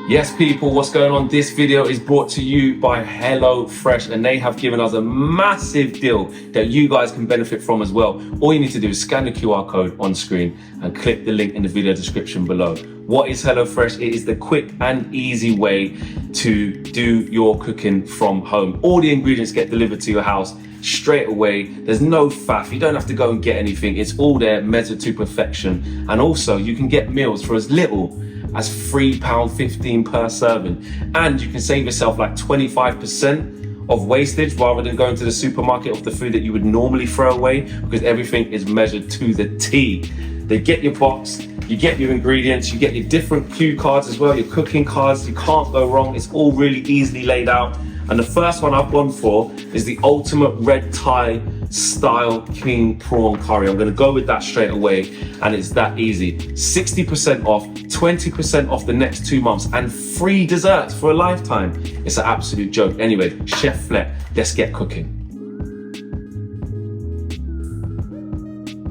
Yes, people, what's going on? This video is brought to you by HelloFresh, and they have given us a massive deal that you guys can benefit from as well. All you need to do is scan the QR code on screen and click the link in the video description below. What is HelloFresh? It is the quick and easy way to do your cooking from home. All the ingredients get delivered to your house straight away. There's no faff. You don't have to go and get anything. It's all there, measured to perfection. And also, you can get meals for as little as £3.15 per serving, and you can save yourself like 25% of wastage rather than going to the supermarket of the food that you would normally throw away, because everything is measured to the T. They get your box, you get your ingredients, you get your different cue cards as well, your cooking cards. You can't go wrong. It's all really easily laid out. And the first one I've gone for is the ultimate red Thai style king prawn curry. I'm gonna go with that straight away, and it's that easy. 60% off, 20% off the next 2 months, and free desserts for a lifetime. It's an absolute joke. Anyway, Chef Fleck, let's get cooking.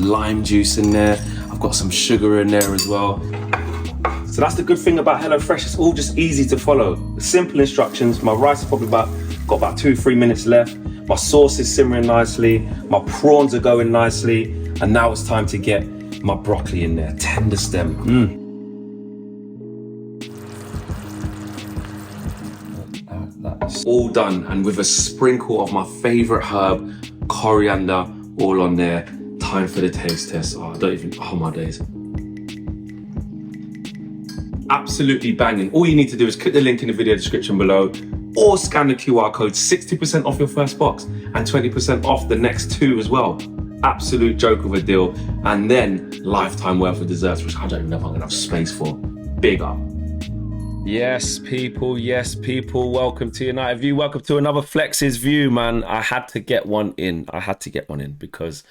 Lime juice in there. I've got some sugar in there as well. So that's the good thing about HelloFresh. It's all just easy to follow. Simple instructions. My rice is probably got about 2-3 minutes left. My sauce is simmering nicely. My prawns are going nicely. And now it's time to get my broccoli in there. Tender stem. That's all done. And with a sprinkle of my favorite herb, coriander, all on there. Time for the taste test. Oh my days. Absolutely banging. All you need to do is click the link in the video description below or scan the QR code. 60% off your first box and 20% off the next 2 as well. Absolute joke of a deal. And then lifetime worth of desserts, which I don't even know if I'm gonna have space for. Big up. Yes, people. Welcome to United View. Welcome to another Flex's View, man. I had to get one in. Because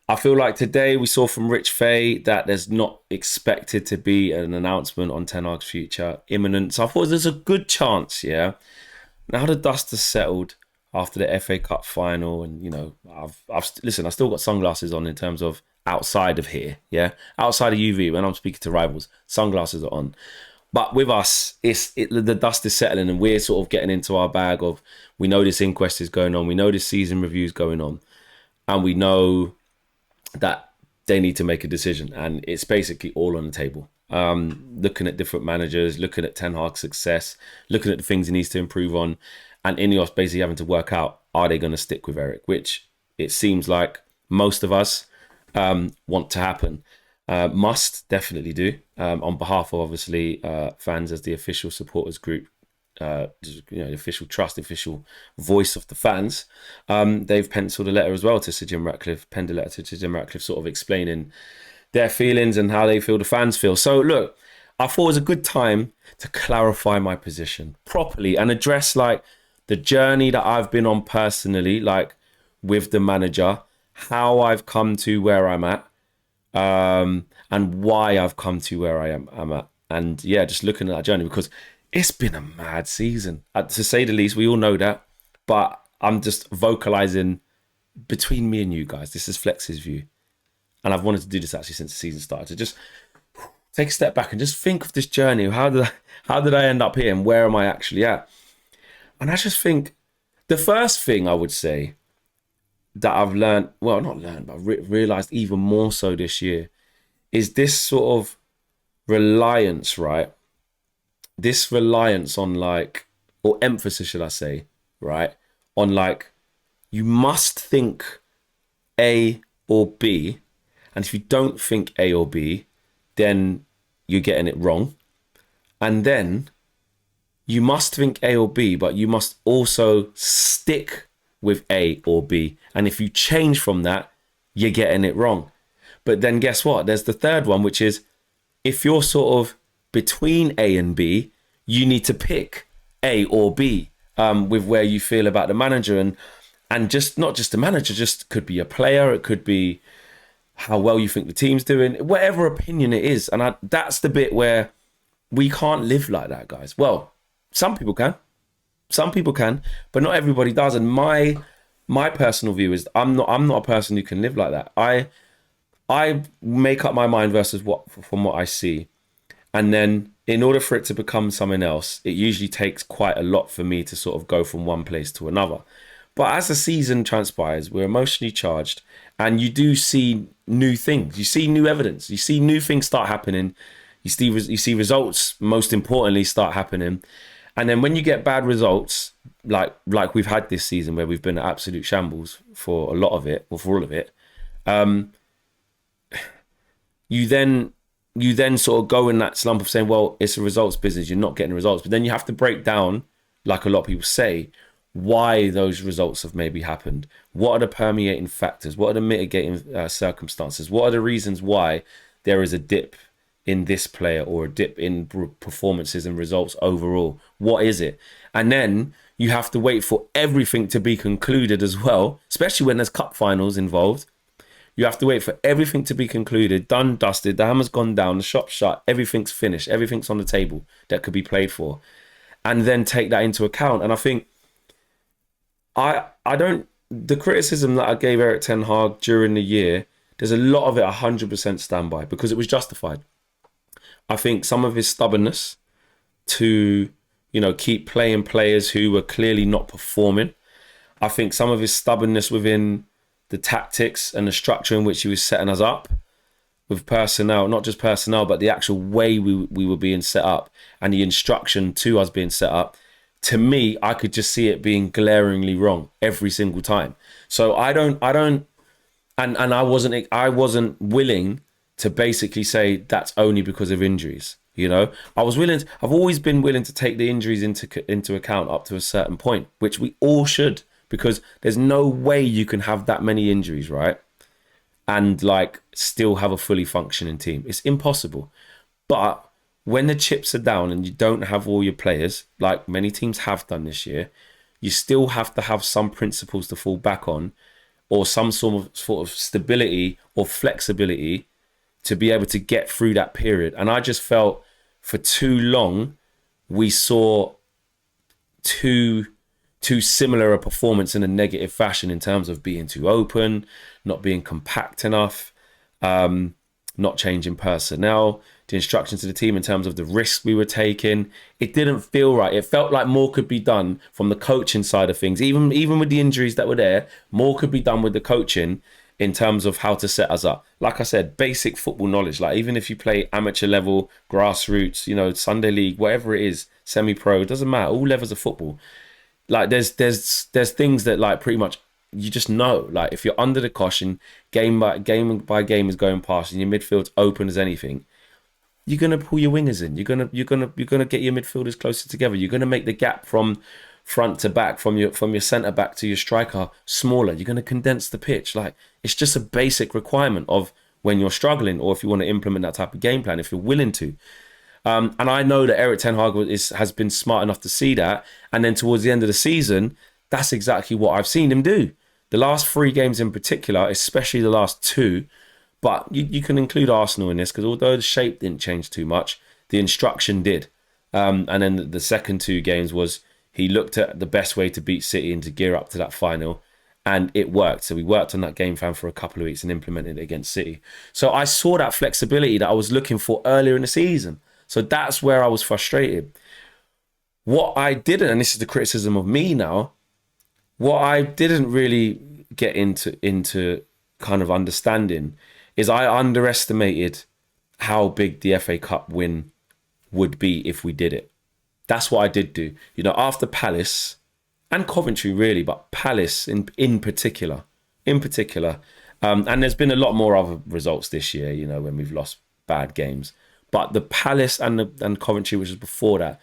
I feel like today we saw from Rich Fay that there's not expected to be an announcement on Ten Hag's future imminent. So I thought there's a good chance, yeah. Now the dust has settled after the FA Cup final, and you know, I've still got sunglasses on in terms of outside of here, yeah. Outside of UV, when I'm speaking to rivals, sunglasses are on. But with us, the dust is settling, and we're sort of getting into our bag of, we know this inquest is going on, we know this season review is going on, and we know that they need to make a decision, and it's basically all on the table. Looking at different managers, looking at Ten Hag's success, looking at the things he needs to improve on, and Ineos basically having to work out, are they going to stick with Eric, which it seems like most of us want to happen. Must definitely do, on behalf of obviously fans as the official supporters group, the official trust, the official voice of the fans. They've penciled a letter as well to Sir Jim Ratcliffe, penned a letter to Sir Jim Ratcliffe, sort of explaining their feelings and how they feel the fans feel. So look, I thought it was a good time to clarify my position properly and address like the journey that I've been on personally, like with the manager, how I've come to where I'm at, and why I've come to where I'm at. And yeah, just looking at that journey, because it's been a mad season, to say the least. We all know that, but I'm just vocalizing between me and you guys. This is Flex's View, and I've wanted to do this actually since the season started, to just take a step back and just think of this journey. How did I end up here, and where am I actually at? And I just think the first thing I would say that I've learned, well, not learned, but realized even more so this year, is this sort of reliance, right? This reliance on like, or emphasis, should I say, right? On like, you must think A or B. And if you don't think A or B, then you're getting it wrong. And then you must think A or B, but you must also stick with A or B. And if you change from that, you're getting it wrong. But then guess what? There's the third one, which is if you're sort of between A and B, you need to pick A or B, with where you feel about the manager, and just not just the manager, just could be a player, it could be how well you think the team's doing, whatever opinion it is. And that's the bit where we can't live like that, guys. Well, some people can, but not everybody does. And my personal view is I'm not a person who can live like that. I make up my mind versus from what I see. And then in order for it to become something else, it usually takes quite a lot for me to sort of go from one place to another. But as the season transpires, we're emotionally charged, and you do see new things. You see new evidence. You see new things start happening. You see results, most importantly, start happening. And then when you get bad results, like we've had this season, where we've been at absolute shambles for a lot of it, or for all of it, you then sort of go in that slump of saying, well, it's a results business. You're not getting results. But then you have to break down, like a lot of people say, why those results have maybe happened. What are the permeating factors? What are the mitigating circumstances? What are the reasons why there is a dip in this player, or a dip in performances and results overall? What is it? And then you have to wait for everything to be concluded as well, especially when there's cup finals involved. You have to wait for everything to be concluded, done, dusted, the hammer's gone down, the shop's shut, everything's finished, everything's on the table that could be played for, and then take that into account. And I think I don't, the criticism that I gave Eric Ten Hag during the year, there's a lot of it 100% stand by, because it was justified. I think some of his stubbornness to, keep playing players who were clearly not performing. I think some of his stubbornness within the tactics and the structure in which he was setting us up with personnel, not just personnel, but the actual way we were being set up and the instruction to us being set up. To me, I could just see it being glaringly wrong every single time. So I wasn't willing to basically say that's only because of injuries. I've always been willing to take the injuries into account up to a certain point, which we all should, because there's no way you can have that many injuries, right? And still have a fully functioning team. It's impossible. But when the chips are down and you don't have all your players, like many teams have done this year, you still have to have some principles to fall back on, or some sort of stability or flexibility to be able to get through that period. And I just felt for too long we saw too similar a performance in a negative fashion, in terms of being too open, not being compact enough, not changing personnel, the instructions to the team in terms of the risks we were taking. It didn't feel right. It felt like more could be done from the coaching side of things. Even with the injuries that were there, more could be done with the coaching in terms of how to set us up. Like I said, basic football knowledge. Like, even if you play amateur level, grassroots, Sunday league, whatever it is, semi-pro, it doesn't matter. All levels of football. Like, there's things that pretty much you just know. Like, if you're under the caution, game by game is going past, and your midfield's open as anything, you're gonna pull your wingers in. You're gonna get your midfielders closer together. You're gonna make the gap from front to back, from your centre back to your striker, smaller. You're gonna condense the pitch. Like, it's just a basic requirement of when you're struggling, or if you want to implement that type of game plan, if you're willing to. And I know that Eric Ten Hag has been smart enough to see that. And then towards the end of the season, that's exactly what I've seen him do. The last 3 games in particular, especially the last 2, but you can include Arsenal in this, because although the shape didn't change too much, the instruction did. And then the second 2 games was, he looked at the best way to beat City and to gear up to that final, and it worked. So we worked on that game plan for a couple of weeks and implemented it against City. So I saw that flexibility that I was looking for earlier in the season. So that's where I was frustrated. What I didn't, and this is the criticism of me now, what I didn't really get into kind of understanding is I underestimated how big the FA Cup win would be if we did it. That's what I did do. After Palace and Coventry really, but Palace in particular. And there's been a lot more other results this year, when we've lost bad games. But the Palace and Coventry, which was before that,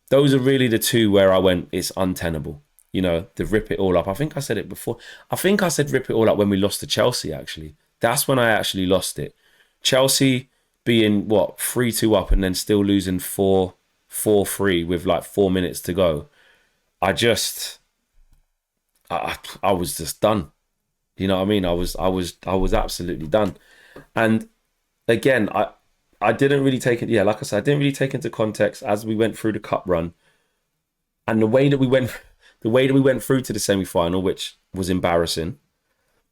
those are really the 2 where I went, it's untenable. The rip it all up. I think I said it before. I think I said rip it all up when we lost to Chelsea, actually. That's when I actually lost it. Chelsea being, 3-2 up and then still losing 4-3 with 4 minutes to go. I was just done. You know what I mean? I was absolutely done. And again, I didn't really take it. Yeah, like I said, I didn't really take into context as we went through the cup run, and the way that we went through to the semi-final, which was embarrassing.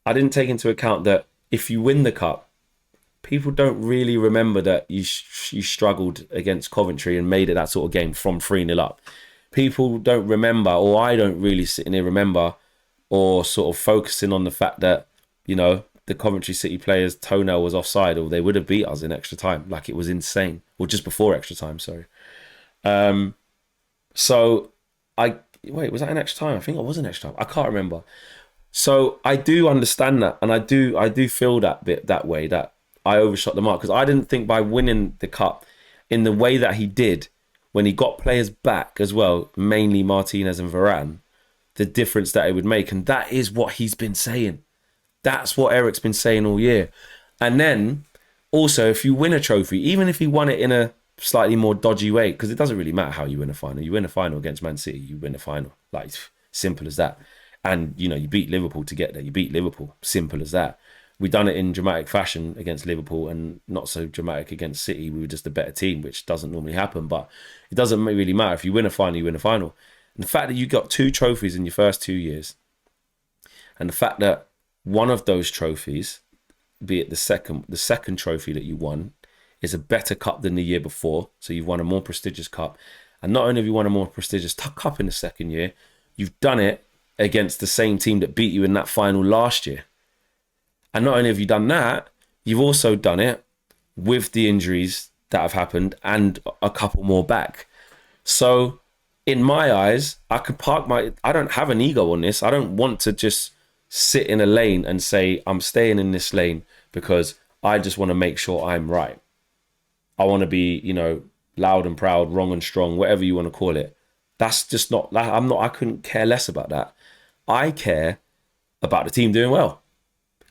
I didn't take into account that if you win the cup, people don't really remember that you struggled against Coventry and made it that sort of game from 3-0 up. People don't remember, or I don't really sit in here remember, or sort of focusing on the fact that, you know, the Coventry City players' toenail was offside, or they would have beat us in extra time. Like, it was insane. Or just before extra time, sorry. So was that in extra time? I think it was in extra time. I can't remember. So I do understand that, and I do feel that bit that way, that I overshot the mark, because I didn't think by winning the cup in the way that he did, when he got players back as well, mainly Martinez and Varane, the difference that it would make. And that is what he's been saying. That's what Eric's been saying all year. And then also, if you win a trophy, even if he won it in a slightly more dodgy way, because it doesn't really matter how you win a final. You win a final against Man City, you win a final. Like, simple as that. And, you know, you beat Liverpool to get there. You beat Liverpool. Simple as that. We done it in dramatic fashion against Liverpool and not so dramatic against City. We were just a better team, which doesn't normally happen. But it doesn't really matter. If you win a final, you win a final. And the fact that you got 2 trophies in your first 2 years, and the fact that one of those trophies, be it the second trophy that you won, is a better cup than the year before. So you've won a more prestigious cup. And not only have you won a more prestigious cup in the second year, you've done it against the same team that beat you in that final last year. And not only have you done that, you've also done it with the injuries that have happened and a couple more back. So in my eyes, I don't have an ego on this. I don't want to just sit in a lane and say, I'm staying in this lane because I just want to make sure I'm right. I want to be, you know, loud and proud, wrong and strong, whatever you want to call it. That's just not, I couldn't care less about that. I care about the team doing well.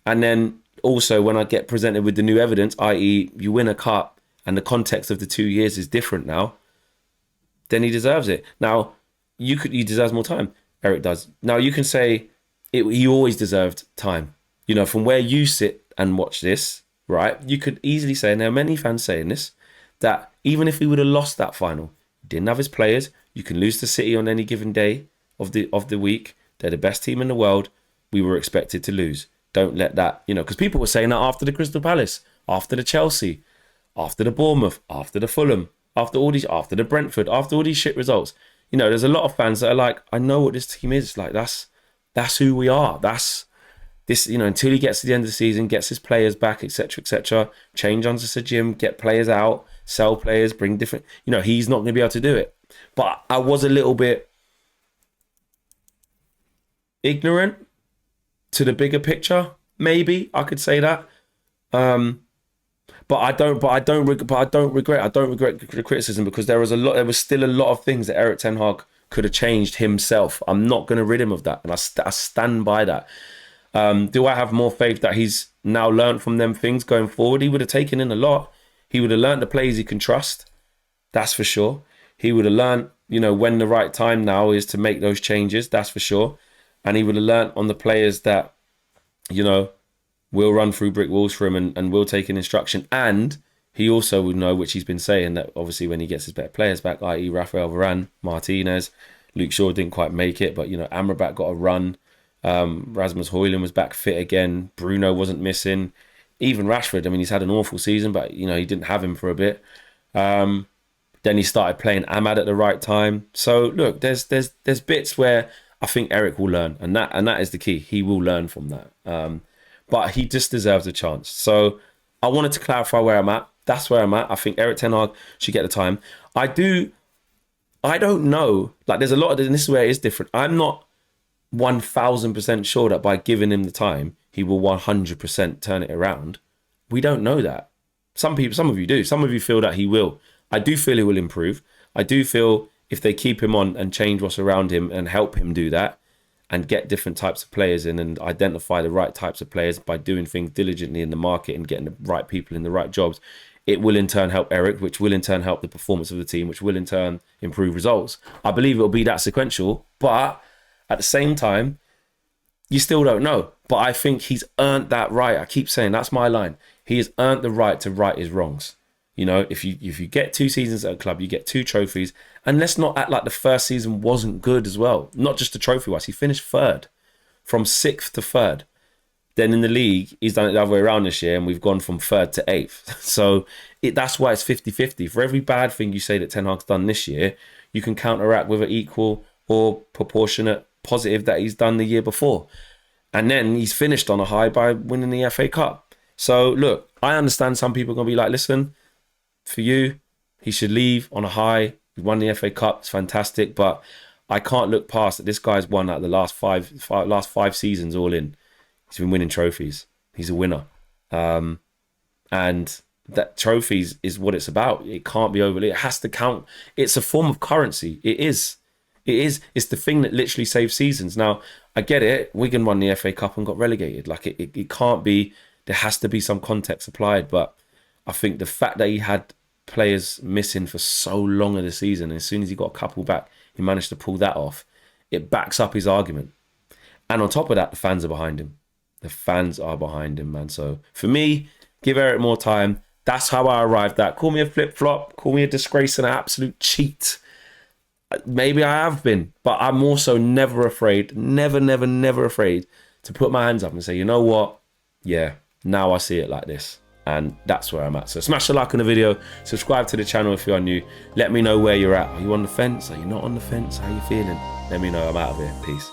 And then also when I get presented with the new evidence, i.e. you win a cup and the context of the 2 years is different now, then he deserves it. Now, he deserves more time. Eric does. Now, you can say he always deserved time. You know, from where you sit and watch this, right, you could easily say, and there are many fans saying this, that even if he would have lost that final, he didn't have his players. You can lose to City on any given day of the week. They're the best team in the world. We were expected to lose. Don't let that, you know, because people were saying that after the Crystal Palace, after the Chelsea, after the Bournemouth, after the Fulham, after the Brentford, after all these shit results. You know, there's a lot of fans that are like, I know what this team is. Like, that's who we are. That's this, you know, until he gets to the end of the season, gets his players back, etc., change under Sir Jim, get players out, sell players, bring different, you know, he's not going to be able to do it. But I was a little bit ignorant to the bigger picture, maybe I could say that. But I don't regret the criticism, because there was still a lot of things that Erik ten Hag could have changed himself. I'm not going to rid him of that, and I stand by that. Do I have more faith that he's now learned from them things going forward? He would have taken in a lot. He would have learned the players he can trust. That's for sure. He would have learned, you know, when the right time now is to make those changes. That's for sure. And he would have learnt on the players that, you know, will run through brick walls for him and will take an instruction. And he also would know, which he's been saying, that obviously when he gets his better players back, i.e. Rafael Varane, Martinez, Luke Shaw didn't quite make it, but, you know, Amrabat got a run. Rasmus Højlund was back fit again. Bruno wasn't missing. Even Rashford, I mean, he's had an awful season, but, you know, he didn't have him for a bit. Then he started playing Ahmad at the right time. So, look, there's bits where I think Eric will learn, and that is the key. He will learn from that. But he just deserves a chance. So I wanted to clarify where I'm at. That's where I'm at. I think Erik ten Hag should get the time. I don't know. Like, there's a lot of, and this is where it is different. I'm not 1,000% sure that by giving him the time, he will 100% turn it around. We don't know that. Some of you do. Some of you feel that he will. I do feel he will improve. I do feel if they keep him on and change what's around him and help him do that and get different types of players in and identify the right types of players by doing things diligently in the market and getting the right people in the right jobs, it will in turn help Eric, which will in turn help the performance of the team, which will in turn improve results. I believe it'll be that sequential, but at the same time, you still don't know. But I think he's earned that right. I keep saying, that's my line. He has earned the right to right his wrongs. You know, if you get 2 seasons at a club, you get 2 trophies. And let's not act like the first season wasn't good as well. Not just the trophy-wise. He finished 3rd, from 6th to 3rd. Then in the league, he's done it the other way around this year, and we've gone from 3rd to 8th. So that's why it's 50-50. For every bad thing you say that Ten Hag's done this year, you can counteract with an equal or proportionate positive that he's done the year before. And then he's finished on a high by winning the FA Cup. So look, I understand some people are going to be like, listen, for you, he should leave on a high. He won the FA Cup. It's fantastic. But I can't look past that. This guy's won out the last five seasons all in. He's been winning trophies. He's a winner. And that trophies is what it's about. It can't be overly. It has to count. It's a form of currency. It is. It's the thing that literally saves seasons. Now, I get it. Wigan won the FA Cup and got relegated. Like, it can't be. There has to be some context applied. But I think the fact that he had players missing for so long of the season, and as soon as he got a couple back, he managed to pull that off. It backs up his argument. And on top of that, the fans are behind him. The fans are behind him, man. So for me, give Eric more time. That's how I arrived at. Call me a flip-flop. Call me a disgrace and an absolute cheat. Maybe I have been. But I'm also never afraid, never afraid to put my hands up and say, you know what? Yeah, now I see it like this. And that's where I'm at. So smash the like on the video. Subscribe to the channel if you are new. Let me know where you're at. Are you on the fence? Are you not on the fence? How are you feeling? Let me know. I'm out of here. Peace.